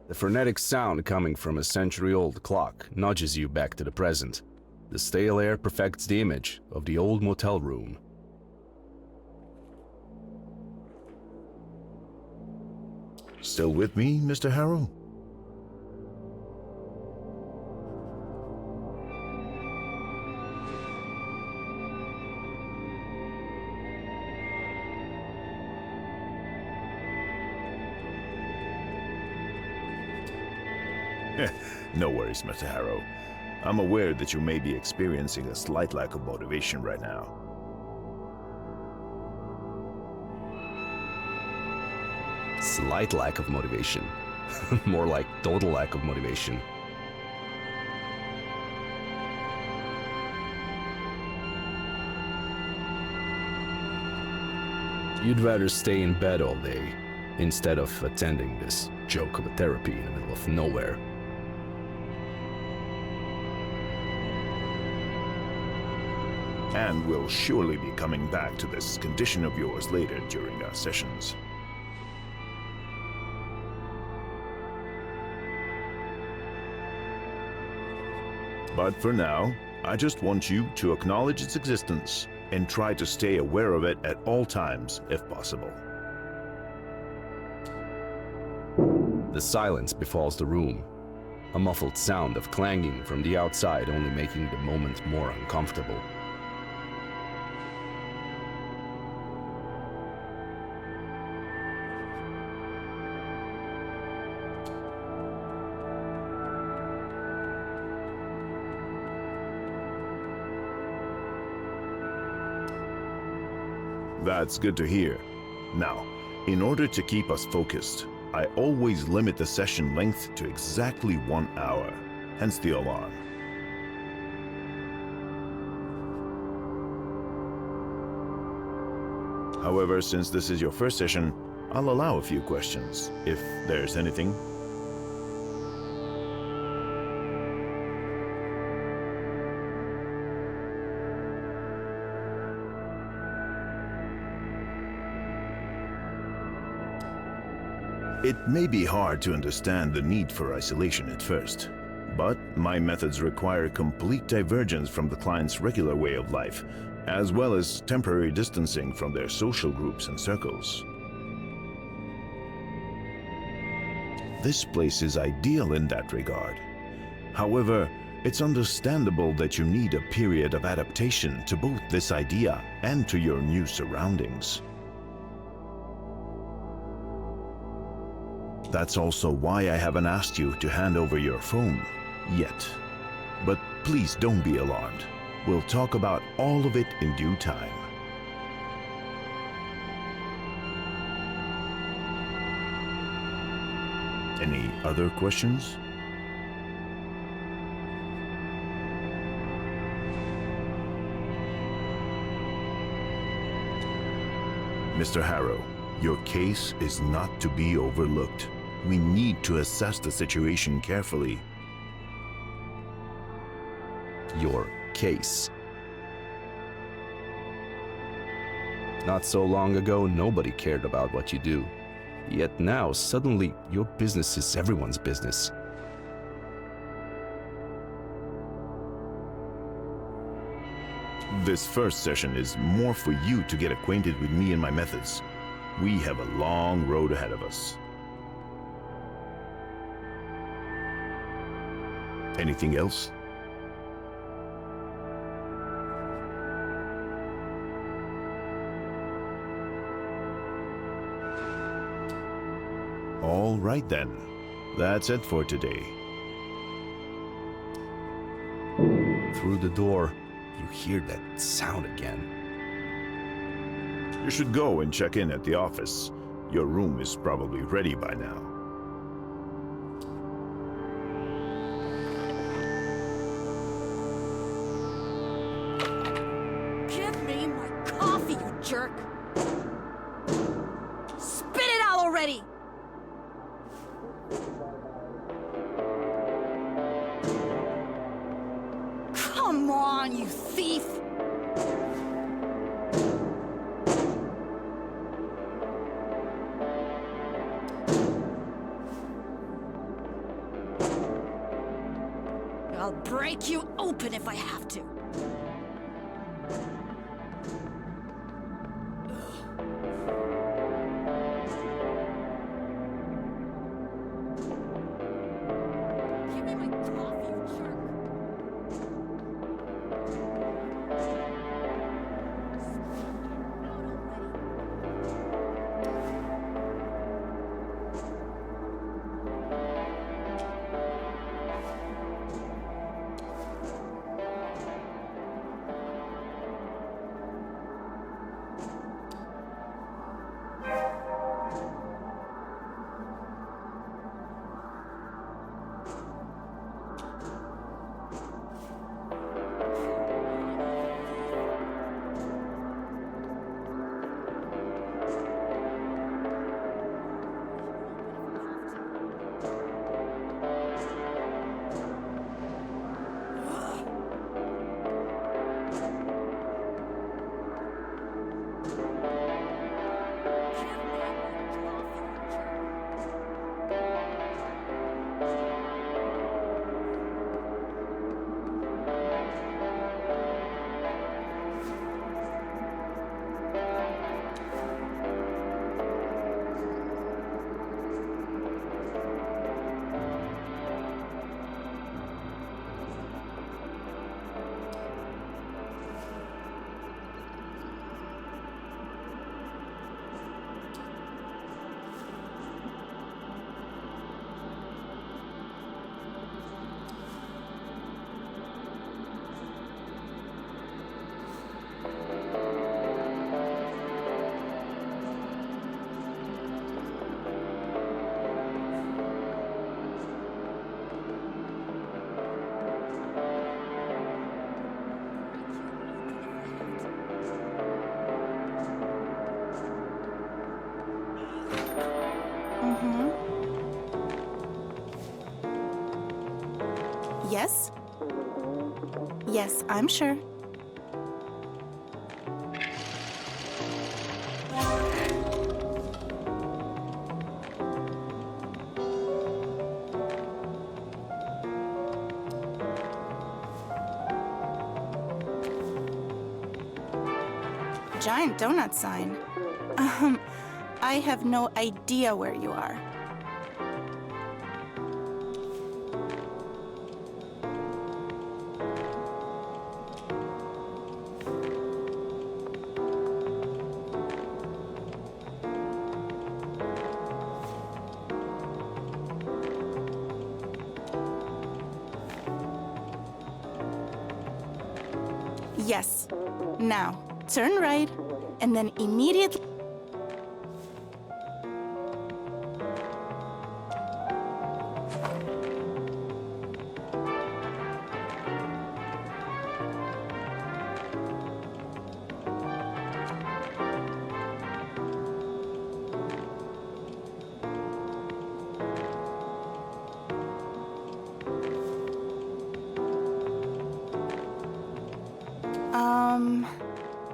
The frenetic sound coming from a century-old clock nudges you back to the present. The stale air perfects the image of the old motel room. Still with me, Mr. Harrow? No worries, Mr. Harrow. I'm aware that you may be experiencing a slight lack of motivation right now. Slight lack of motivation. More like total lack of motivation. You'd rather stay in bed all day instead of attending this joke of a therapy in the middle of nowhere. And we'll surely be coming back to this condition of yours later during our sessions. But for now, I just want you to acknowledge its existence and try to stay aware of it at all times if possible. The silence befalls the room, a muffled sound of clanging from the outside only making the moment more uncomfortable. That's good to hear. Now, in order to keep us focused, I always limit the session length to exactly 1 hour, hence the alarm. However, since this is your first session, I'll allow a few questions, if there's anything. It may be hard to understand the need for isolation at first, but my methods require complete divergence from the client's regular way of life, as well as temporary distancing from their social groups and circles. This place is ideal in that regard. However, it's understandable that you need a period of adaptation to both this idea and to your new surroundings. That's also why I haven't asked you to hand over your phone yet. But please don't be alarmed. We'll talk about all of it in due time. Any other questions? Mr. Harrow, your case is not to be overlooked. We need to assess the situation carefully. Your case. Not so long ago, nobody cared about what you do. Yet now, suddenly, your business is everyone's business. This first session is more for you to get acquainted with me and my methods. We have a long road ahead of us. Anything else? All right then. That's it for today. Through the door, you hear that sound again. You should go and check in at the office. Your room is probably ready by now. Give me my coffee, you jerk! Spit it out already! Come on, you thief! I'll break you open if I have to. Give me my coffee, you jerk. Yes? Yes, I'm sure. Giant donut sign. I have no idea where you are. Yes. Now, turn right, and then immediately...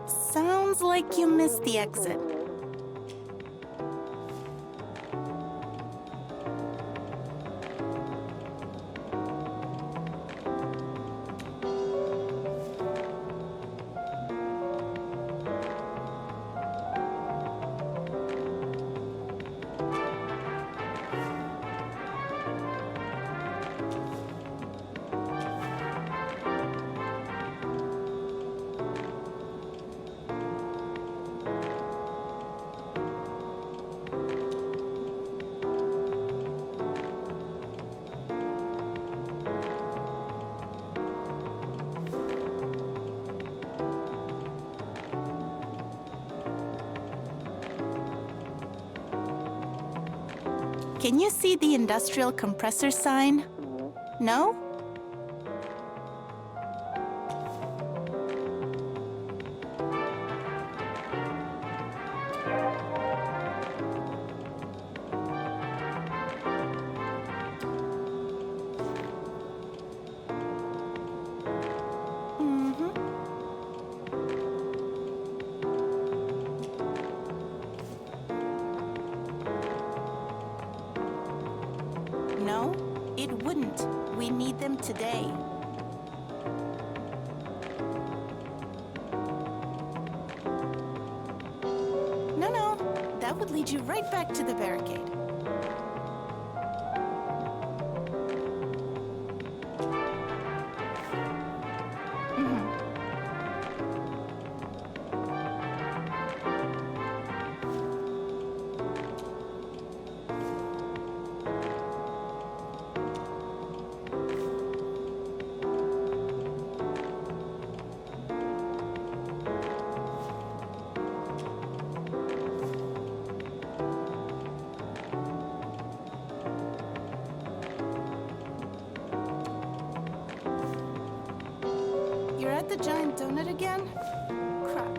Sounds like you missed the exit. Can you see the industrial compressor sign? No? No, it wouldn't. We need them today. lead you right back to the barricade. You're at the giant donut again? Crap.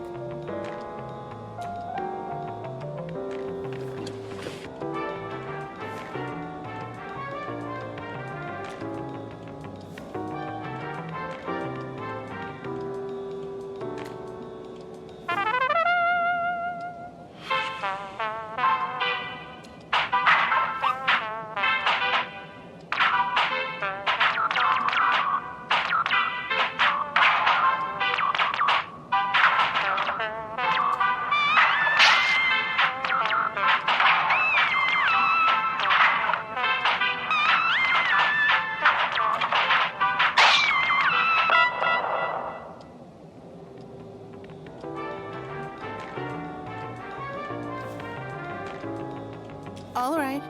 All right.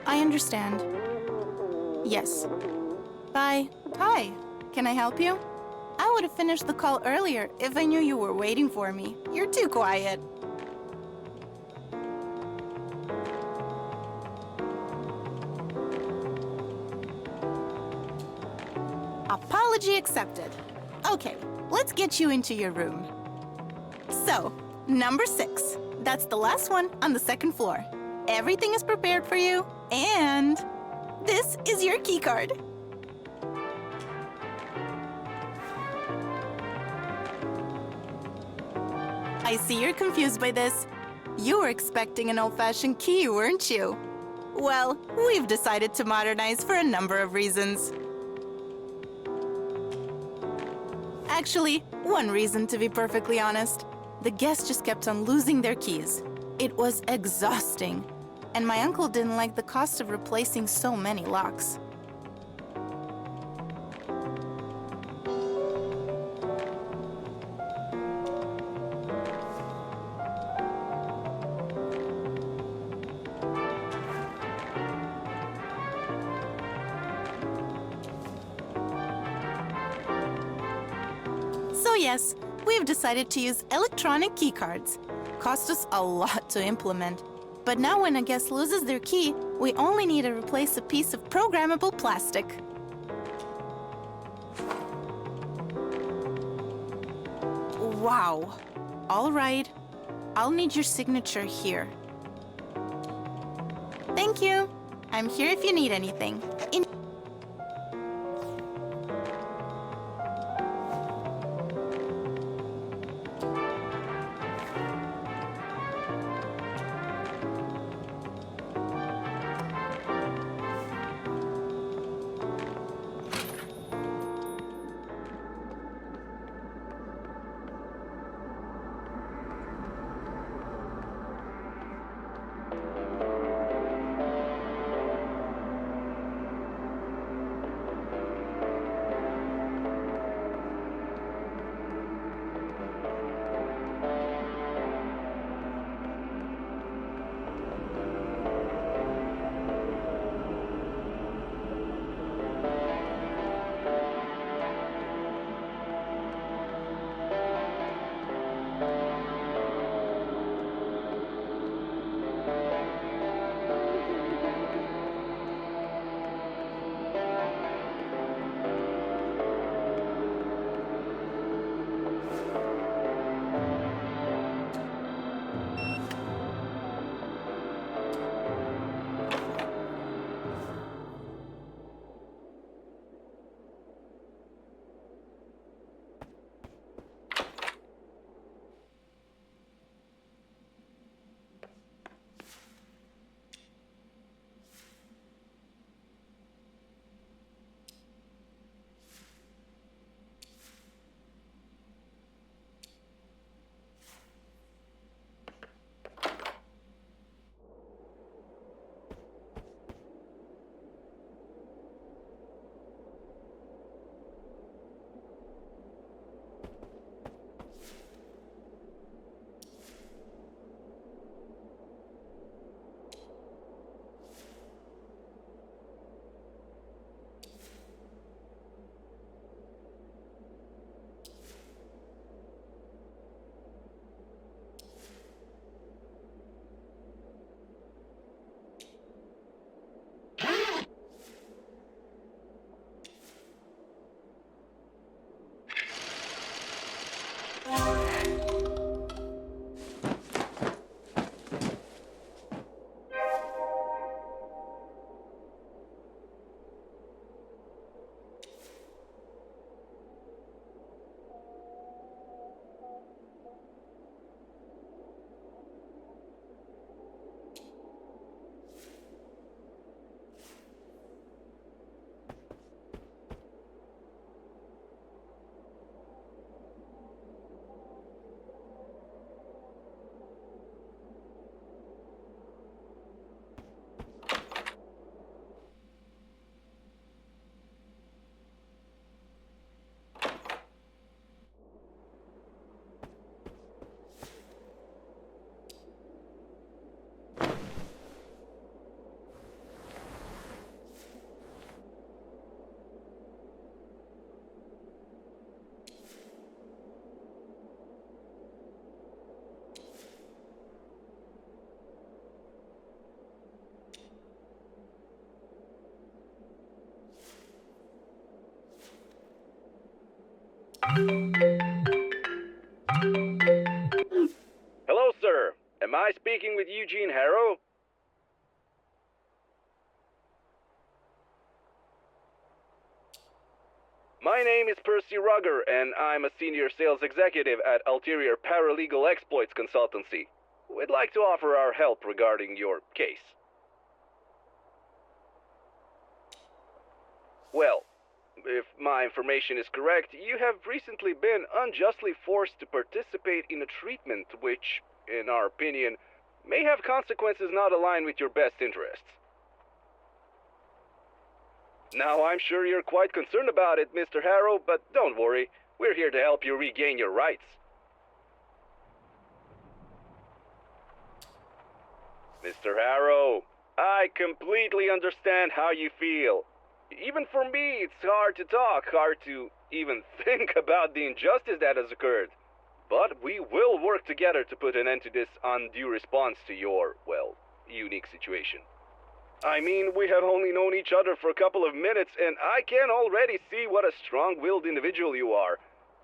I understand. Yes. Bye. Hi. Can I help you? I would have finished the call earlier if I knew you were waiting for me. You're too quiet. Apology accepted. Okay, let's get you into your room. So, number 6. That's the last one on the second floor. Everything is prepared for you, and this is your key card. I see you're confused by this. You were expecting an old-fashioned key, weren't you? Well, we've decided to modernize for a number of reasons. Actually, one reason, to be perfectly honest. The guests just kept on losing their keys. It was exhausting. And my uncle didn't like the cost of replacing so many locks. So yes, we've decided to use electronic key cards. Cost us a lot to implement. But now when a guest loses their key, we only need to replace a piece of programmable plastic. Wow. All right. I'll need your signature here. Thank you. I'm here if you need anything. Hello, sir. Am I speaking with Eugene Harrow? My name is Percy Rugger, and I'm a senior sales executive at Ulterior Paralegal Exploits Consultancy. We'd like to offer our help regarding your case. Well, if my information is correct, you have recently been unjustly forced to participate in a treatment which, in our opinion, may have consequences not aligned with your best interests. Now, I'm sure you're quite concerned about it, Mr. Harrow, but don't worry. We're here to help you regain your rights. Mr. Harrow, I completely understand how you feel. Even for me, it's hard to talk, hard to even think about the injustice that has occurred. But we will work together to put an end to this undue response to your, well, unique situation. I mean, we have only known each other for a couple of minutes, and I can already see what a strong-willed individual you are.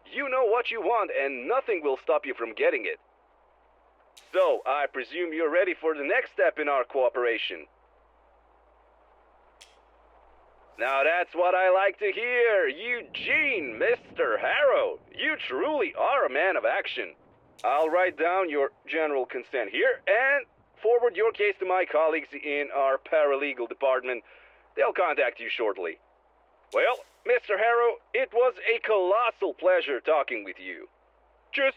You know what you want, and nothing will stop you from getting it. So, I presume you're ready for the next step in our cooperation. Now that's what I like to hear. Eugene, Mr. Harrow, you truly are a man of action. I'll write down your general consent here and forward your case to my colleagues in our paralegal department. They'll contact you shortly. Well, Mr. Harrow, it was a colossal pleasure talking with you. Tschüss.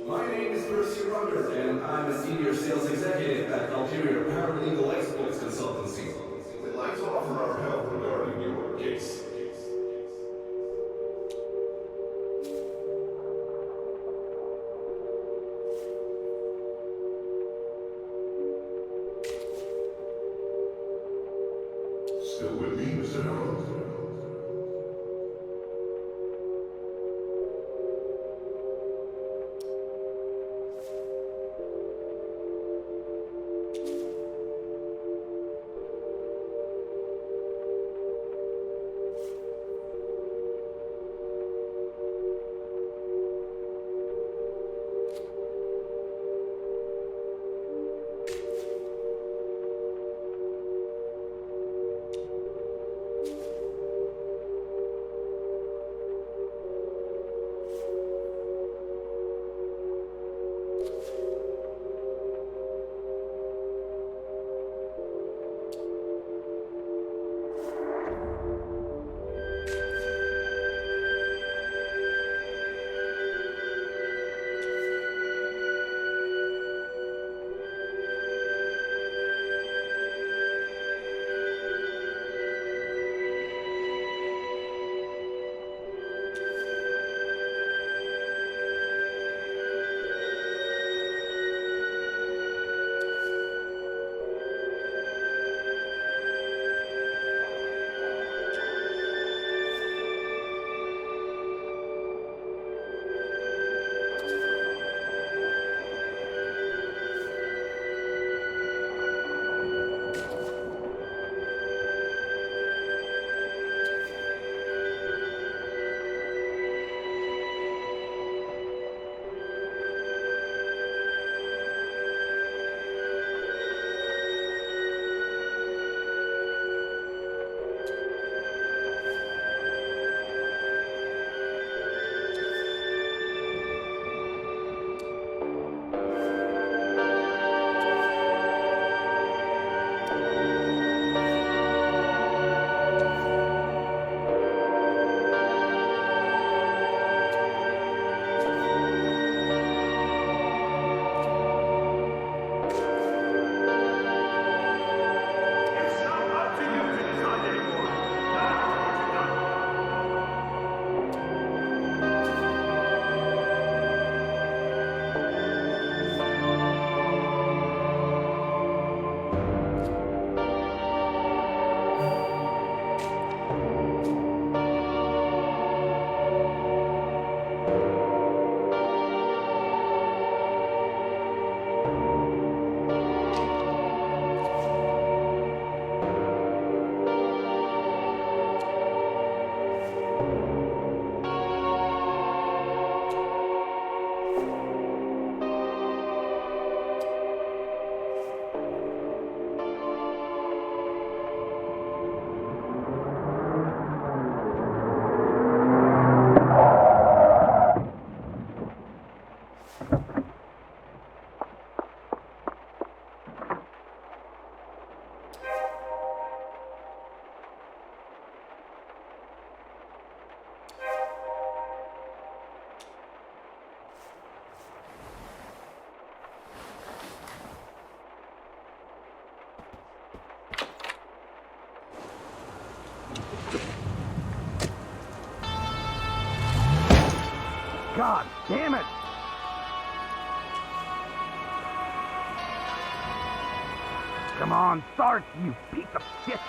My name is Percy Rugger, and I'm a senior sales executive at Ulterior Paralegal Exploits Consultancy. We'd like to offer our help regarding your case. Still with me, Mr. Harrow? God damn it! Come on, start, you piece of shit!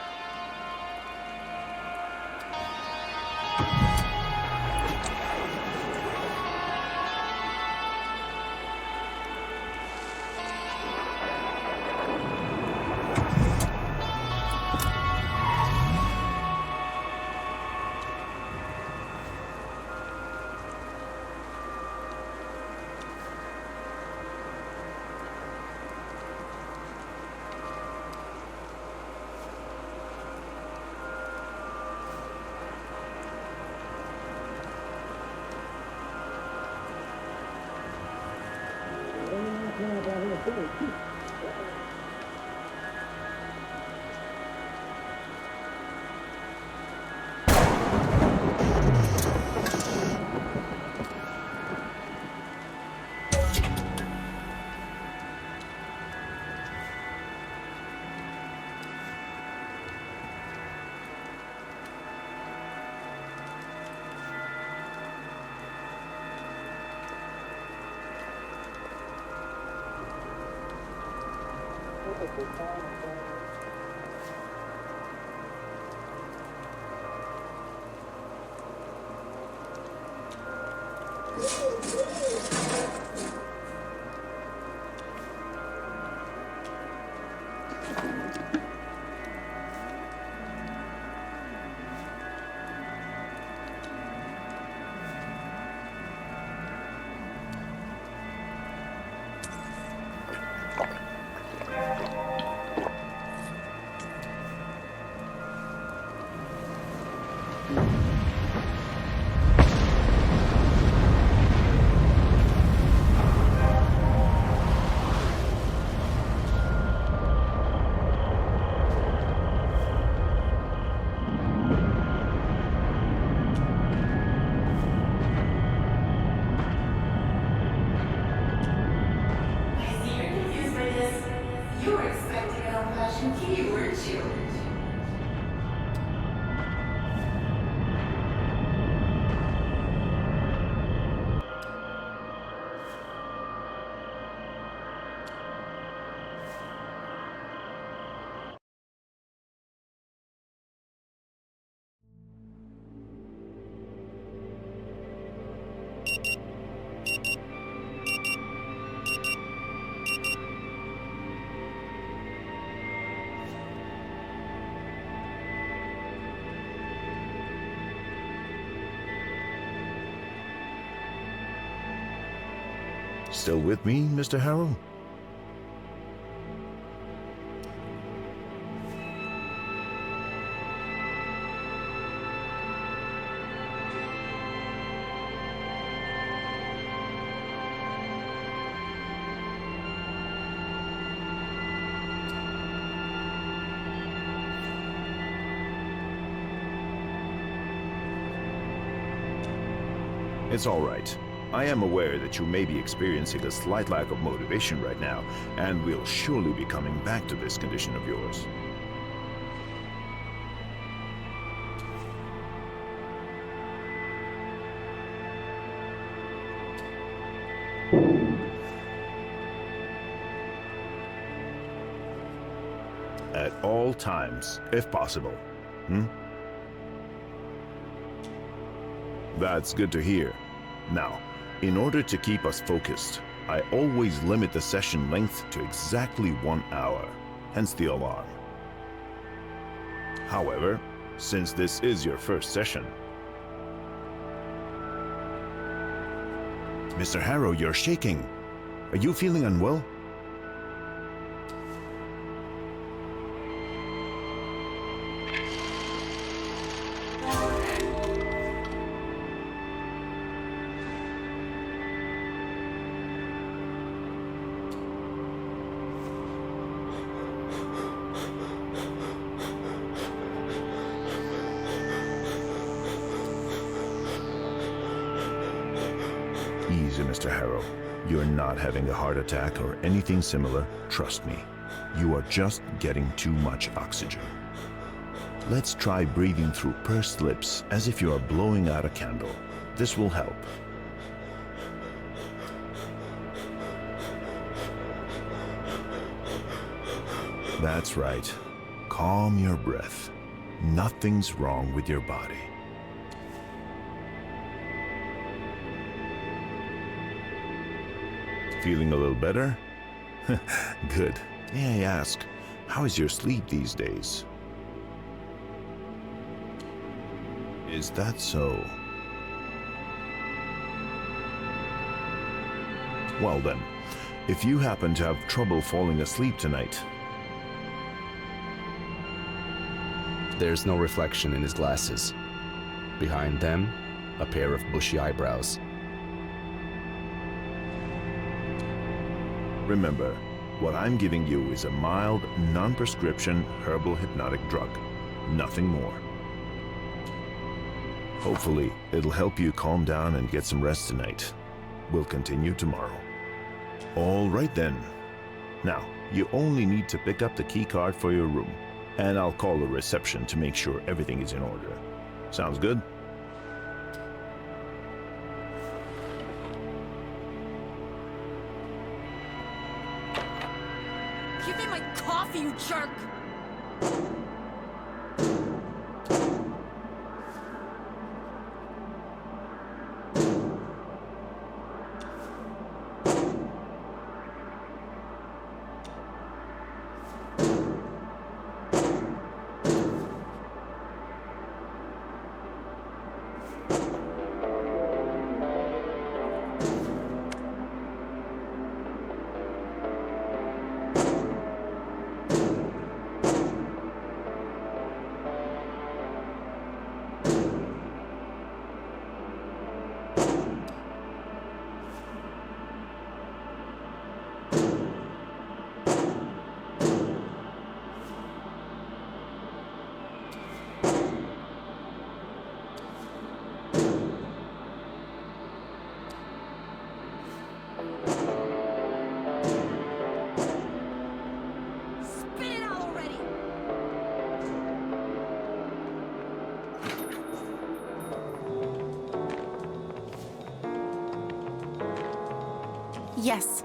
Still with me, Mr. Harrow? It's all right. I am aware that you may be experiencing a slight lack of motivation right now, and we'll surely be coming back to this condition of yours. At all times, if possible. That's good to hear. Now, in order to keep us focused, I always limit the session length to exactly 1 hour, hence the alarm. However, since this is your first session... Mr. Harrow, you're shaking. Are you feeling unwell? Easy, Mr. Harrow. You're not having a heart attack or anything similar. Trust me. You are just getting too much oxygen. Let's try breathing through pursed lips as if you are blowing out a candle. This will help. That's right. Calm your breath. Nothing's wrong with your body. Feeling a little better? Good. May I ask, how is your sleep these days? Is that so? Well then, if you happen to have trouble falling asleep tonight, There's no reflection in his glasses. Behind them, a pair of bushy eyebrows. remember, what I'm giving you is a mild, non-prescription herbal hypnotic drug. Nothing more. Hopefully, it'll help you calm down and get some rest tonight. We'll continue tomorrow. All right then. Now, you only need to pick up the key card for your room, and I'll call the reception to make sure everything is in order. Sounds good? Give me my coffee, you jerk! Spit it out already! Yes.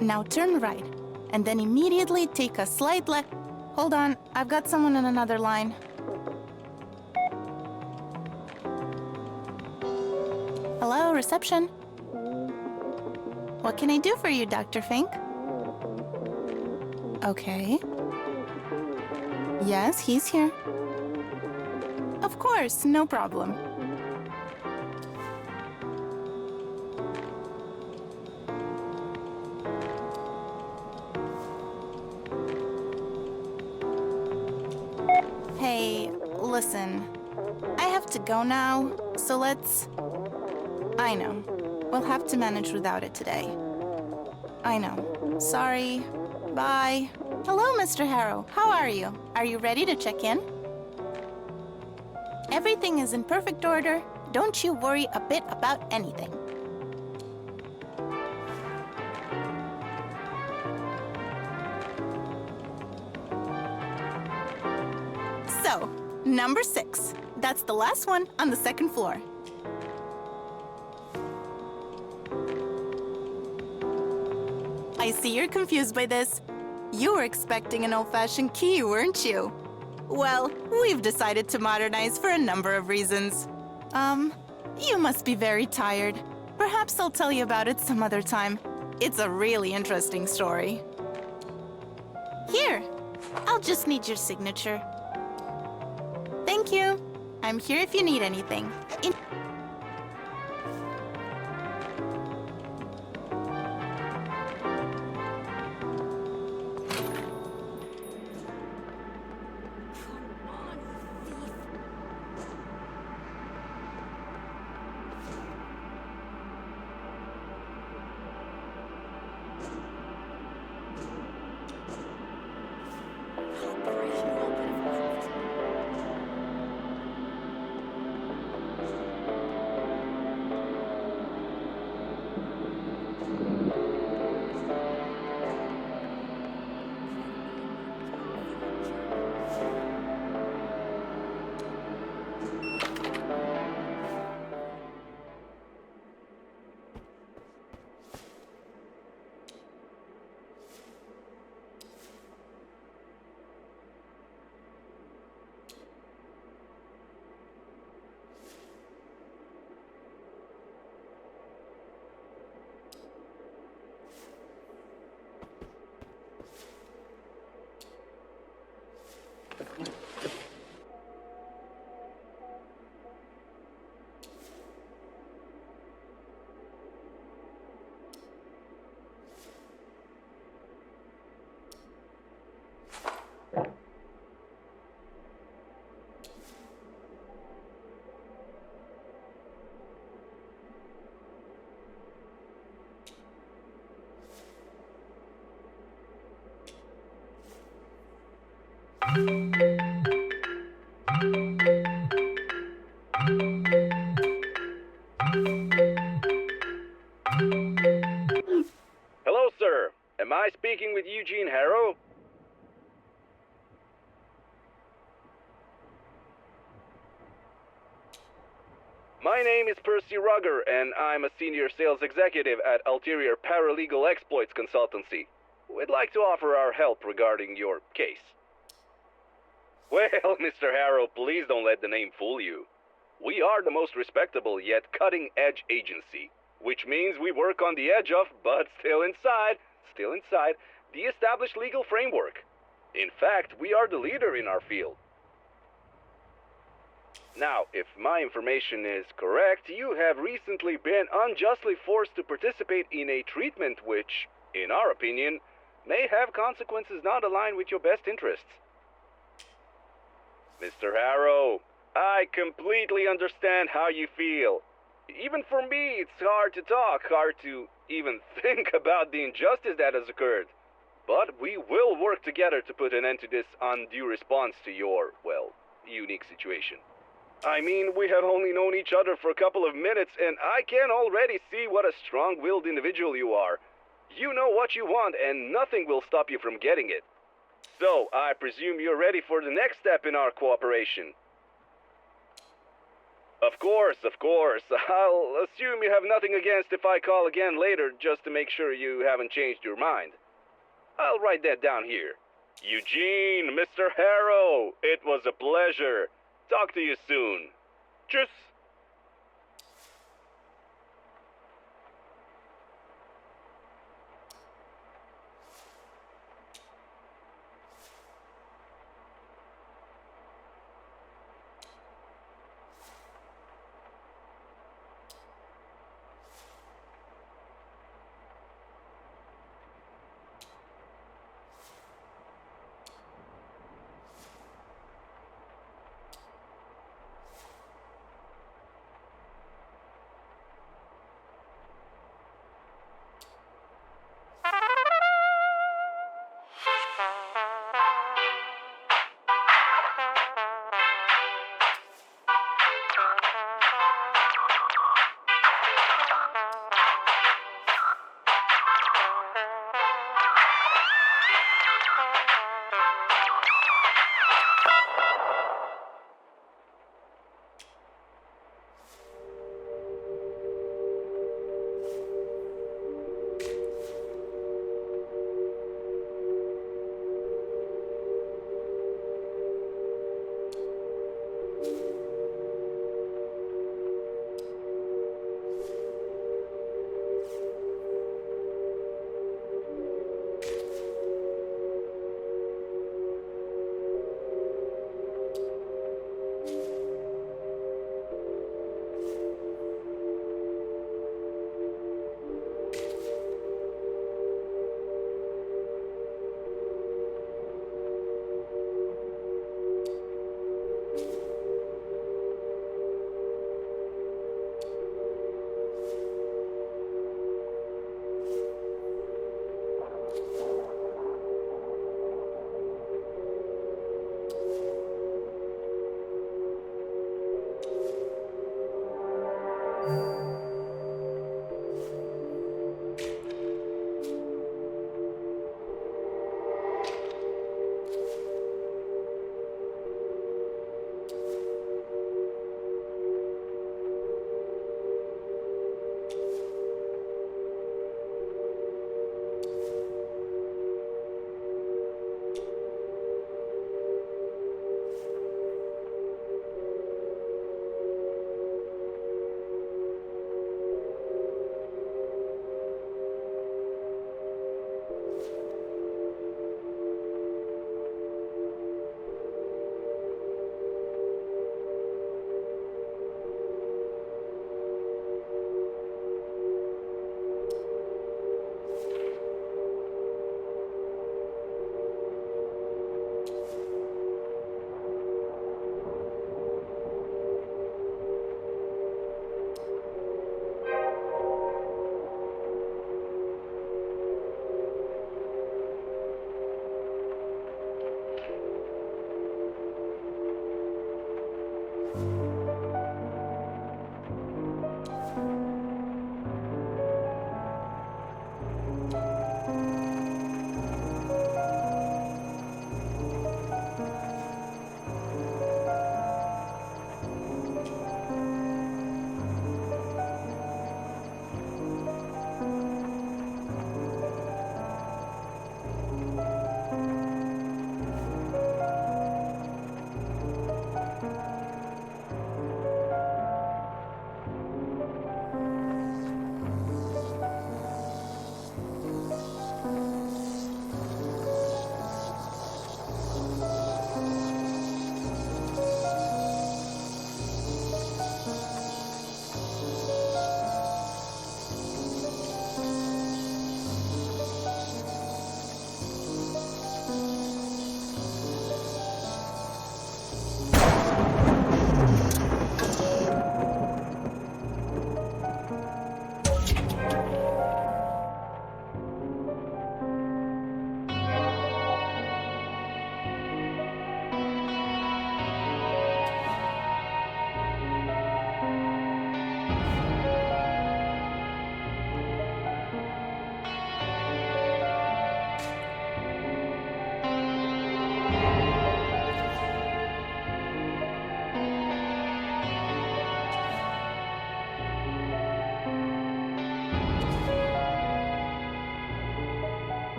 Now turn right, and then immediately take a slight left. Hold on, I've got someone on another line. Hello, reception. What can I do for you, Dr. Fink? Okay. Yes, he's here. Of course, no problem. Hey, listen. I have to go now, so let's... I know. We'll have to manage without it today. I know. Sorry. Bye. Hello, Mr. Harrow. How are you? Are you ready to check in? Everything is in perfect order. Don't you worry a bit about anything. So, number 6. That's the last one on the second floor. I see you're confused by this. You were expecting an old-fashioned key, weren't you? Well, we've decided to modernize for a number of reasons. You must be very tired. Perhaps I'll tell you about it some other time. It's a really interesting story. Here, I'll just need your signature. Thank you. I'm here if you need anything. Come on, you thief! Operation Open Mouth. Hello, sir. Am I speaking with Eugene Harrow? My name is Percy Rugger, and I'm a senior sales executive at Ulterior Paralegal Exploits Consultancy. We'd like to offer our help regarding your case. Well, Mr. Harrow, please don't let the name fool you. We are the most respectable yet cutting-edge agency, which means we work on the edge of, but still inside, the established legal framework. In fact, we are the leader in our field. Now, if my information is correct, you have recently been unjustly forced to participate in a treatment which, in our opinion, may have consequences not aligned with your best interests. Mr. Harrow, I completely understand how you feel. Even for me, it's hard to talk, hard to even think about the injustice that has occurred. But we will work together to put an end to this undue response to your, well, unique situation. I mean, we have only known each other for a couple of minutes, and I can already see what a strong-willed individual you are. You know what you want, and nothing will stop you from getting it. So, I presume you're ready for the next step in our cooperation. Of course. I'll assume you have nothing against if I call again later, just to make sure you haven't changed your mind. I'll write that down here. Eugene, Mr. Harrow, it was a pleasure. Talk to you soon. Tschüss.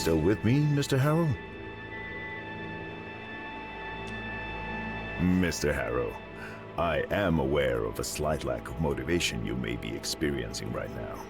Still with me, Mr. Harrow? Mr. Harrow, I am aware of a slight lack of motivation you may be experiencing right now.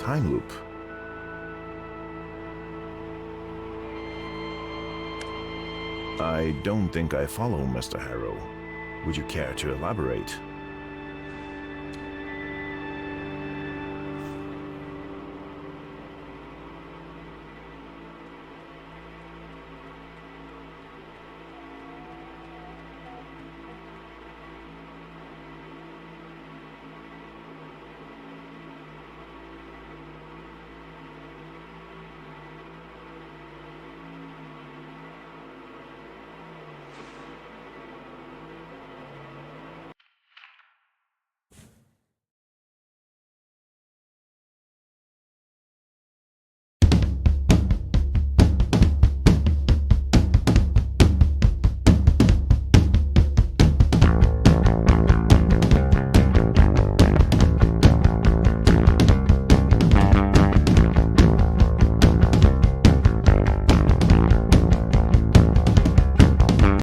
Time loop. I don't think I follow, Mr. Harrow. Would you care to elaborate?